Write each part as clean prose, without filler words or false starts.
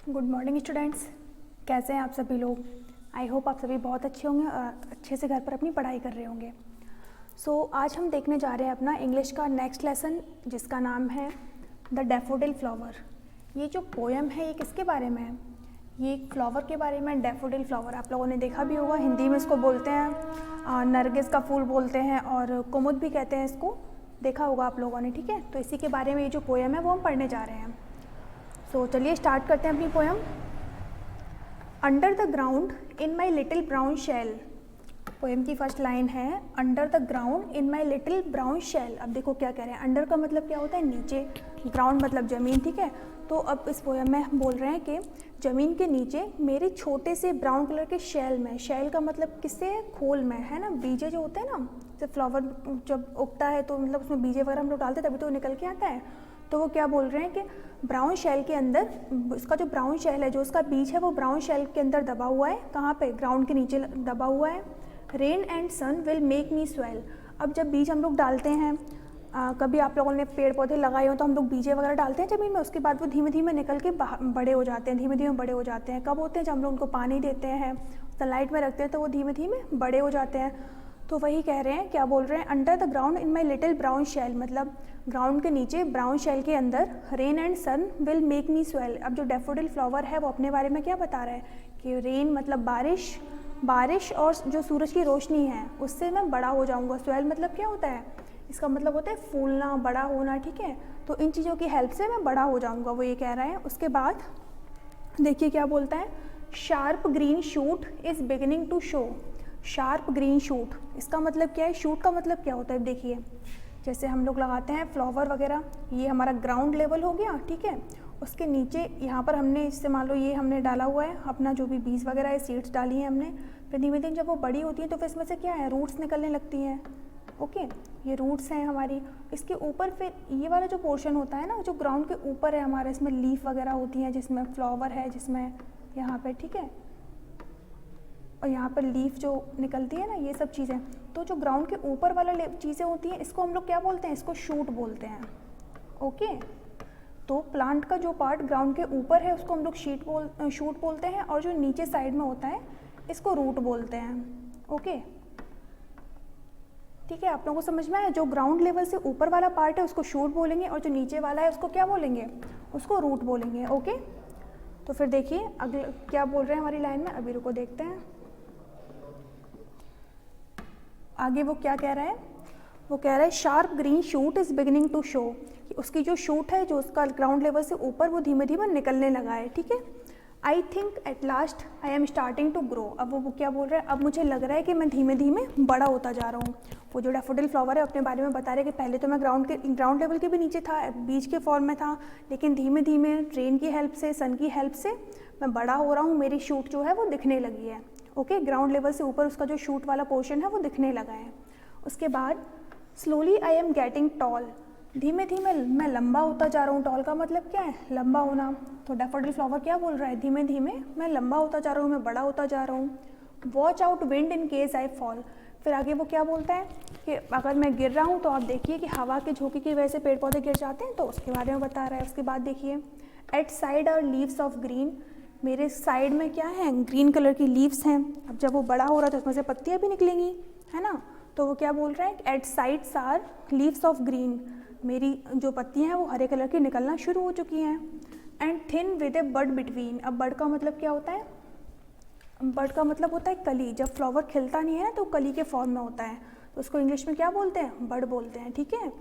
Good morning students, कैसे हैं आप सभी लोग। आई होप आप सभी बहुत अच्छे होंगे और अच्छे से घर पर अपनी पढ़ाई कर रहे होंगे। आज हम देखने जा रहे हैं अपना इंग्लिश का नेक्स्ट लेसन, जिसका नाम है द डैफोडिल फ्लावर। ये जो पोएम है ये किसके बारे में है? ये एक फ्लावर के बारे में। डैफोडिल फ्लावर आप लोगों ने देखा भी होगा, हिंदी में इसको बोलते हैं नरगिस का फूल बोलते हैं और कुमुद भी कहते हैं इसको, देखा होगा आप लोगों ने। ठीक है, तो इसी के बारे में ये जो पोएम है वो हम पढ़ने जा रहे हैं। चलिए स्टार्ट करते हैं अपनी poem. Under the ground in my little brown shell. Poem की फर्स्ट लाइन है under the ground in my little brown shell. अब देखो क्या कह रहे हैं, अंडर का मतलब क्या होता है नीचे, ग्राउंड मतलब ज़मीन। ठीक है, तो अब इस पोएम में हम बोल रहे हैं कि ज़मीन के नीचे मेरे छोटे से ब्राउन कलर के शेल में। शेल का मतलब किससे है? खोल में, है ना। बीजे जो होते हैं ना, जब फ्लावर जब उगता है तो मतलब उसमें बीजे वगैरह हम लोग डालते हैं तभी तो निकल के आता है। तो वो क्या बोल रहे हैं कि ब्राउन शेल के अंदर, इसका जो ब्राउन शेल है, जो उसका बीज है वो ब्राउन शेल के अंदर दबा हुआ है। कहाँ पे? ग्राउंड के नीचे दबा हुआ है। Rain and sun will make me swell. अब जब बीज हम लोग डालते हैं, कभी आप लोगों ने पेड़ पौधे लगाए हो तो हम लोग बीजे वगैरह डालते हैं ज़मीन में, उसके बाद वो धीमे धीमे निकल के बड़े हो जाते हैं। धीमे धीमे बड़े हो जाते हैं कब होते हैं? जब हम लोग उनको पानी देते हैं, सनलाइट में रखते हैं तो वो धीमे धीमे बड़े हो जाते हैं। तो वही कह रहे हैं, क्या बोल रहे हैं? Under the ground in my little brown shell, मतलब ग्राउंड के नीचे ब्राउन शेल के अंदर rain and sun will make me swell. अब जो डैफोडिल फ्लावर है वो अपने बारे में क्या बता रहा है कि रेन मतलब बारिश, बारिश और जो सूरज की रोशनी है उससे मैं बड़ा हो जाऊंगा। स्वेल मतलब क्या होता है? इसका मतलब होता है फूलना, बड़ा होना। ठीक है, तो इन चीज़ों की हेल्प से मैं बड़ा हो जाऊंगा, वो ये कह रहा है। उसके बाद देखिए क्या बोलता है, sharp green shoot is beginning to show. Sharp green shoot, इसका मतलब क्या है? शूट का मतलब क्या होता है? देखिए जैसे हम लोग लगाते हैं फ्लावर वगैरह, ये हमारा ग्राउंड लेवल हो गया। ठीक है, उसके नीचे यहाँ पर हमने इससे मान लो ये हमने डाला हुआ है अपना जो भी बीज वगैरह है, सीड्स डाली हैं हमने। फिर धीमे धीमे जब वो बड़ी होती है तो फिर इसमें से क्या है? रूट्स निकलने लगती हैं। ओके, ये रूट्स हैं हमारी। इसके ऊपर फिर ये वाला जो पोर्शन होता है ना, जो ग्राउंड के ऊपर है हमारे, इसमें लीफ वगैरह होती हैं, जिसमें फ्लावर है, जिसमें यहाँ पर, ठीक है, और यहाँ पर लीफ जो निकलती है ना, ये सब चीज़ें। तो जो ग्राउंड के ऊपर वाला चीज़ें होती हैं इसको हम लोग क्या बोलते हैं? इसको शूट बोलते हैं। ओके, तो प्लांट का जो पार्ट ग्राउंड के ऊपर है उसको हम लोग शूट बोलते हैं, और जो नीचे साइड में होता है इसको रूट बोलते हैं। ओके, ठीक है, आप लोगों को समझ में आया? जो ग्राउंड लेवल से ऊपर वाला पार्ट है उसको शूट बोलेंगे, और जो नीचे वाला है उसको क्या बोलेंगे? उसको रूट बोलेंगे। ओके, तो फिर देखिए अगले क्या बोल रहे हैं हमारी लाइन में, अभी रुको देखते हैं आगे वो क्या कह रहा है। वो कह रहा है sharp green shoot is beginning to show, कि उसकी जो शूट है, जो उसका ग्राउंड लेवल से ऊपर, वो धीमे धीमे निकलने लगा है। ठीक है, I think at last I am starting to grow. अब वो क्या बोल रहा है? अब मुझे लग रहा है कि मैं धीमे धीमे बड़ा होता जा रहा हूँ। वो जो डैफोडिल फ्लावर है अपने बारे में बता रहे हैं कि पहले तो मैं ग्राउंड लेवल के भी नीचे था, बीज के फॉर्म में था, लेकिन धीमे धीमे रेन की हेल्प से, सन की हेल्प से मैं बड़ा हो रहा हूँ। मेरी शूट जो है वो दिखने लगी है। ओके, ग्राउंड लेवल से ऊपर उसका जो शूट वाला पोर्शन है वो दिखने लगा है। उसके बाद slowly I am getting tall, धीमे धीमे मैं लंबा होता जा रहा हूँ। टॉल का मतलब क्या है? लंबा होना। तो डैफोडिल फ्लावर क्या बोल रहा है? धीमे धीमे मैं लंबा होता जा रहा हूँ, मैं बड़ा होता जा रहा हूँ। Watch out wind in case I fall. फिर आगे वो क्या बोलता है कि अगर मैं गिर रहा हूँ तो आप देखिए कि हवा के झोंके की वजह से पेड़ पौधे गिर जाते हैं, तो उसके बारे में बता रहा है। उसके बाद देखिए at side are leaves of green, मेरे साइड में क्या है? ग्रीन कलर की लीव्स हैं। अब जब वो बड़ा हो रहा है तो उसमें से पत्तियाँ भी निकलेंगी, है ना। तो वो क्या बोल रहा है? At sides are leaves of green, मेरी जो पत्तियाँ हैं वो हरे कलर की निकलना शुरू हो चुकी हैं। And thin with a bud between. अब बड का मतलब क्या होता है? बड का मतलब होता है कली। जब फ्लावर खिलता नहीं है ना तो कली के फॉर्म में होता है, तो उसको इंग्लिश में क्या बोलते हैं? बड बोलते हैं। ठीक है,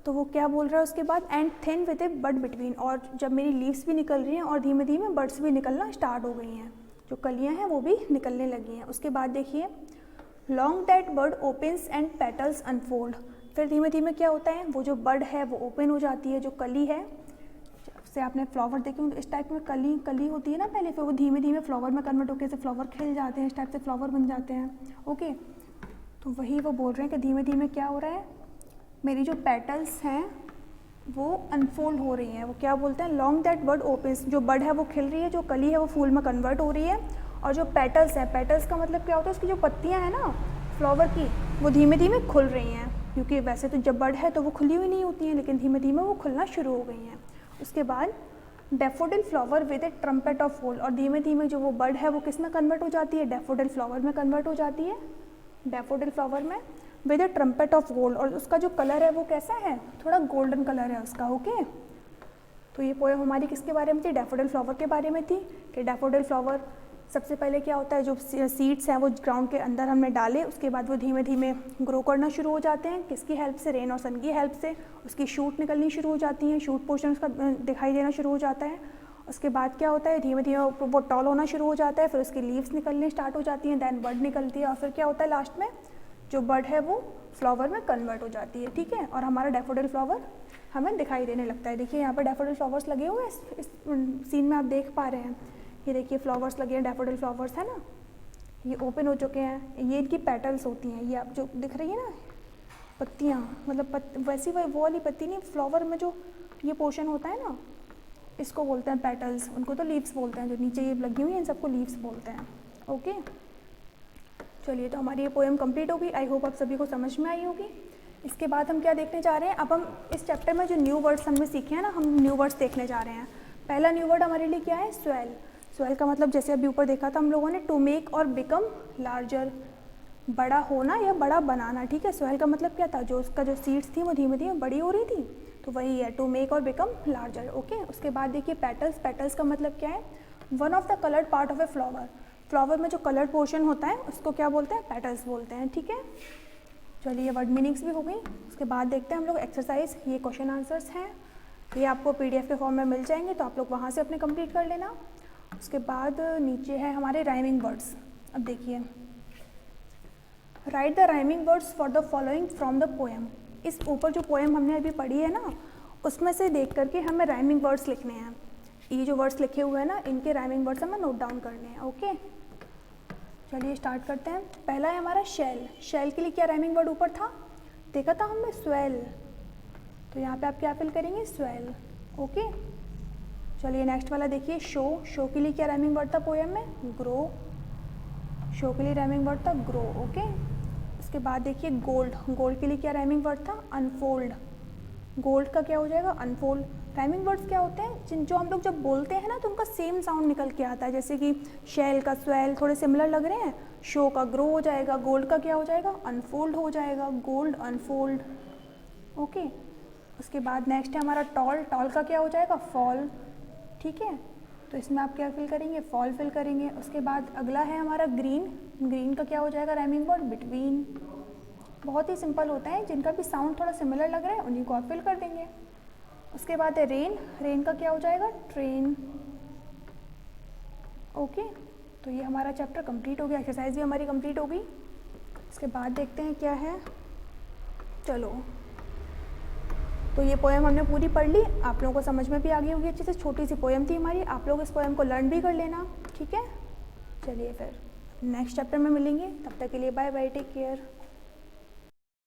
तो वो क्या बोल रहा है उसके बाद? And thin with a bud between, और जब मेरी लीव्स भी निकल रही हैं और धीमे धीमे बड्स भी निकलना स्टार्ट हो गई हैं, जो कलियाँ हैं वो भी निकलने लगी हैं। उसके बाद देखिए long that bird opens and petals unfold. फिर धीमे धीमे क्या होता है? वो जो बर्ड है वो ओपन हो जाती है, जो कली है, से आपने फ्लावर देखे होंगे इस टाइप में कली होती है ना पहले, फिर वो धीमे धीमे फ्लावर में कन्वर्ट होकर से फ्लावर खिल जाते हैं, इस टाइप से फ्लावर बन जाते हैं। ओके, तो वही वो बोल रहे हैं कि धीमे धीमे क्या हो रहा है? मेरी जो पेटल्स हैं वो अनफोल्ड हो रही हैं। वो क्या बोलते हैं? लॉन्ग दैट बर्ड ओपन्स, जो बर्ड है वो खिल रही है, जो कली है वो फूल में कन्वर्ट हो रही है, और जो पेटल्स है, पेटल्स का मतलब क्या होता है? उसकी जो पत्तियां हैं ना फ्लावर की, वो धीमे धीमे खुल रही हैं, क्योंकि वैसे तो जब बर्ड है तो वो खुली हुई नहीं होती हैं, लेकिन धीमे धीमे वो खुलना शुरू हो गई हैं। उसके बाद daffodil flower with A trumpet of gold, और धीमे धीमे जो वो बर्ड है वो किस में कन्वर्ट हो जाती है, डैफोडिल फ्लावर में कन्वर्ट हो जाती है, डैफोडिल फ्लावर में with A trumpet of gold, और उसका जो कलर है वो कैसा है, थोड़ा गोल्डन कलर है उसका। ओके, तो ये पोएम हमारी किसके बारे में थी, डैफोडिल फ्लावर के बारे में थी, कि डैफोडिल फ्लावर सबसे पहले क्या होता है, जो सीड्स हैं वो ग्राउंड के अंदर हमने डाले, उसके बाद वो धीमे धीमे ग्रो करना शुरू हो जाते हैं, किसकी हेल्प से, रेन और सन की हेल्प से, उसकी शूट निकलनी शुरू हो जाती हैं, शूट पोर्शन उसका दिखाई देना शुरू हो जाता है। उसके बाद क्या होता है, धीमे धीमे वो टॉल होना शुरू हो जाता है, फिर उसकी लीव्स निकलने स्टार्ट हो जाती हैं, दैन बर्ड निकलती है, और फिर क्या होता है लास्ट में जो बर्ड है वो फ्लावर में कन्वर्ट हो जाती है। ठीक है, और हमारा डैफोडिल फ्लावर हमें दिखाई देने लगता है। देखिए यहाँ पर डैफोडिल फ्लावर्स लगे हुए हैं, इस सीन में आप देख पा रहे हैं, ये देखिए फ्लावर्स लगे हैं, डैफोडिल फ्लावर्स है ना, ये ओपन हो चुके हैं, ये इनकी पेटल्स होती हैं, ये आप जो दिख रही है ना पत्तियाँ, मतलब वैसी वो वाली पत्ती नहीं, फ्लावर में जो ये पोर्शन होता है ना, इसको बोलते हैं पेटल्स, उनको तो लीव्स बोलते हैं, जो नीचे ये लगी हुई हैं इन सबको लीव्स बोलते हैं। ओके, चलिए तो हमारी ये पोएम कंप्लीट होगी, आई होप आप सभी को समझ में आई होगी। इसके बाद हम क्या देखने जा रहे हैं, अब हम इस चैप्टर में जो न्यू वर्ड्स हमने सीखे हैं ना, हम न्यू वर्ड्स देखने जा रहे हैं। पहला न्यू वर्ड हमारे लिए क्या है, स्वेल। स्वेल का मतलब जैसे अभी ऊपर देखा था हम लोगों ने, टू मेक और बिकम लार्जर, बड़ा होना या बड़ा बनाना। ठीक है, स्वेल का मतलब क्या था, जो उसका जो सीड्स थी वो धीमे धीमे बड़ी हो रही थी, तो वही है टू मेक और बिकम लार्जर। ओके, उसके बाद देखिए पेटल्स। पेटल्स का मतलब क्या है, one of the coloured part of a flower. Flower में जो कलर्ड पोर्शन होता है उसको क्या बोलते हैं, पेटल्स बोलते हैं। ठीक है, चलिए वर्ड मीनिंग्स भी हो गई। उसके बाद देखते हैं हम लोग एक्सरसाइज, ये क्वेश्चन आंसर्स हैं, ये आपको पीडीएफ के फॉर्म में मिल जाएंगे, तो आप लोग वहाँ से अपने कंप्लीट कर लेना। उसके बाद नीचे है हमारे राइमिंग वर्ड्स। अब देखिए, right the rhyming words for the following from the poem. इस ऊपर जो पोएम हमने अभी पढ़ी है ना, उसमें से देख करके हमें राइमिंग वर्ड्स लिखने हैं। ये जो वर्ड्स लिखे हुए हैं ना, इनके राइमिंग वर्ड्स हमें नोट डाउन करने हैं। ओके, चलिए स्टार्ट करते हैं। पहला है हमारा शेल। शेल के लिए क्या राइमिंग वर्ड ऊपर था, देखा था हमने, स्वेल, तो यहाँ पे आप क्या फिल करेंगे, स्वेल। ओके, चलिए नेक्स्ट वाला देखिए, शो। शो के लिए क्या राइमिंग वर्ड था पोएम में, ग्रो। शो के लिए राइमिंग वर्ड था ग्रो। ओके, उसके बाद देखिए गोल्ड। गोल्ड के लिए क्या राइमिंग वर्ड था, अनफोल्ड। गोल्ड का क्या हो जाएगा, अनफोल्ड। राइमिंग वर्ड्स क्या होते हैं, जो हम लोग जब बोलते हैं ना तो उनका सेम साउंड निकल के आता है, जैसे कि शेल का स्वेल थोड़े सिमिलर लग रहे हैं, शो का ग्रो हो जाएगा, गोल्ड का क्या हो जाएगा, अनफोल्ड हो जाएगा, गोल्ड अनफोल्ड। ओके, उसके बाद नेक्स्ट है हमारा टॉल। टॉल का क्या हो जाएगा, फॉल। ठीक है, तो इसमें आप क्या फिल करेंगे, फॉल फिल करेंगे। उसके बाद अगला है हमारा ग्रीन। ग्रीन का क्या हो जाएगा राइमिंग वर्ड, बिटवीन। बहुत ही सिंपल होता है, जिनका भी साउंड थोड़ा सिमिलर लग रहा है उन्हीं को आप फिल कर देंगे। उसके बाद है रेन। रेन का क्या हो जाएगा, ट्रेन। ओके, तो ये हमारा चैप्टर कंप्लीट हो गया, एक्सरसाइज भी हमारी कंप्लीट हो गई। उसके बाद देखते हैं क्या है, चलो तो ये पोएम हमने पूरी पढ़ ली, आप लोगों को समझ में भी आ गई होगी अच्छे से। छोटी सी पोएम थी हमारी, आप लोग इस पोएम को लर्न भी कर लेना। ठीक है, चलिए फिर नेक्स्ट चैप्टर में मिलेंगे, तब तक के लिए बाय बाय, टेक केयर।